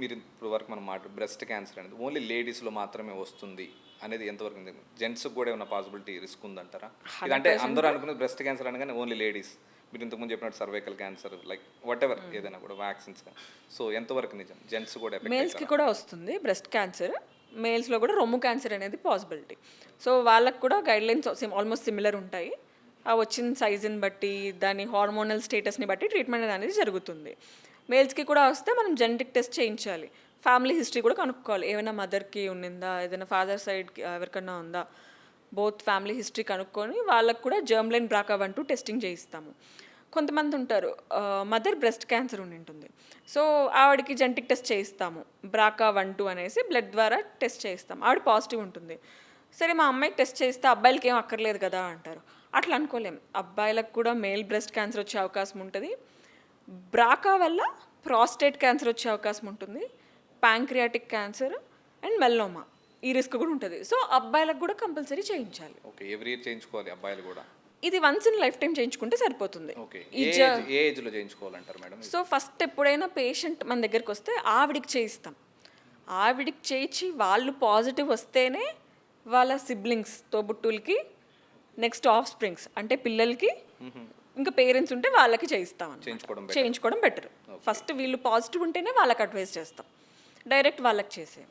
మీరు ఇప్పుడు వరకు మనం బ్రెస్ట్ క్యాన్సర్ అనేది ఓన్లీ లేడీస్లో మాత్రమే వస్తుంది అనేది ఎంతవరకు జెంట్స్ కూడా ఏమైనా పాసిబిలిటీ రిస్క్ ఉందంటారా? అంటే అందరూ అనుకున్నది బ్రెస్ట్ క్యాన్సర్ అనగానే ఓన్లీ లేడీస్, మీరు ఇంతకుముందు చెప్పినట్టు cervical cancer like what ever ఏదైనా కూడా వ్యాక్సిన్స్, సో ఎంతవరకు నిజం జెంట్స్ కూడా మేల్స్కి కూడా వస్తుంది బ్రెస్ట్ క్యాన్సర్. మేల్స్లో కూడా రొమ్ము క్యాన్సర్ అనేది పాసిబిలిటీ. సో వాళ్ళకు కూడా గైడ్లైన్స్ ఆల్మోస్ట్ సిమిలర్ ఉంటాయి. ఆ వచ్చిన సైజుని బట్టి దాని హార్మోనల్ స్టేటస్ని బట్టి ట్రీట్మెంట్ అనేది జరుగుతుంది. మేల్స్కి కూడా వస్తే మనం జెనెటిక్ టెస్ట్ చేయించాలి, ఫ్యామిలీ హిస్టరీ కూడా కనుక్కోవాలి. ఏమైనా మదర్కి ఉన్నిందా, ఏదైనా ఫాదర్ సైడ్కి ఎవరికన్నా ఉందా, బోత్ ఫ్యామిలీ హిస్టరీ కనుక్కొని వాళ్ళకు కూడా జర్మ్ లైన్ BRCA1/2 టెస్టింగ్ చేయిస్తాము. కొంతమంది ఉంటారు మదర్ బ్రెస్ట్ క్యాన్సర్ ఉంటుంది, సో ఆవిడకి జెనెటిక్ టెస్ట్ చేయిస్తాము, BRCA1/2 అనేసి బ్లడ్ ద్వారా టెస్ట్ చేయిస్తాం. ఆవిడ పాజిటివ్ ఉంటుంది. సరే మా అమ్మాయికి టెస్ట్ చేస్తే అబ్బాయిలకి ఏం అక్కర్లేదు కదా అంటారు. అట్లా అనుకోలేం, అబ్బాయిలకు కూడా మేల్ బ్రెస్ట్ క్యాన్సర్ వచ్చే అవకాశం ఉంటుంది. BRCA వల్ల ప్రాస్టేట్ క్యాన్సర్ వచ్చే అవకాశం ఉంటుంది, ప్యాంక్రియాటిక్ క్యాన్సర్ అండ్ మెల్లోమా ఈ రిస్క్ కూడా ఉంటుంది. సో అబ్బాయిలకు కూడా కంపల్సరీ చేయించాలి. ఓకే, ఎవ్రీ ఇయర్ చేయించుకోవాలి అబ్బాయిలు కూడా? ఇది వన్స్ ఇన్ లైఫ్ టైం చేయించుకుంటే సరిపోతుంది. ఓకే, ఏ ఏజ్లో చేయించుకోవాలంటారు మేడం? సో ఫస్ట్ ఎప్పుడైనా పేషెంట్ మన దగ్గరికి వస్తే ఆవిడికి చేయిస్తాం. ఆవిడికి చేయించి వాళ్ళు పాజిటివ్ వస్తేనే వాళ్ళ సిబ్లింగ్స్ తోబుట్టులకి, నెక్స్ట్ ఆఫ్ స్ప్రింగ్స్ అంటే పిల్లలకి, ఇంకా పేరెంట్స్ ఉంటే వాళ్ళకి చేయించుకోవడం బెటర్. ఫస్ట్ వీళ్ళు పాజిటివ్ ఉంటేనే వాళ్ళకి అడ్వైస్ చేస్తాం, డైరెక్ట్ వాళ్ళకి చేసే.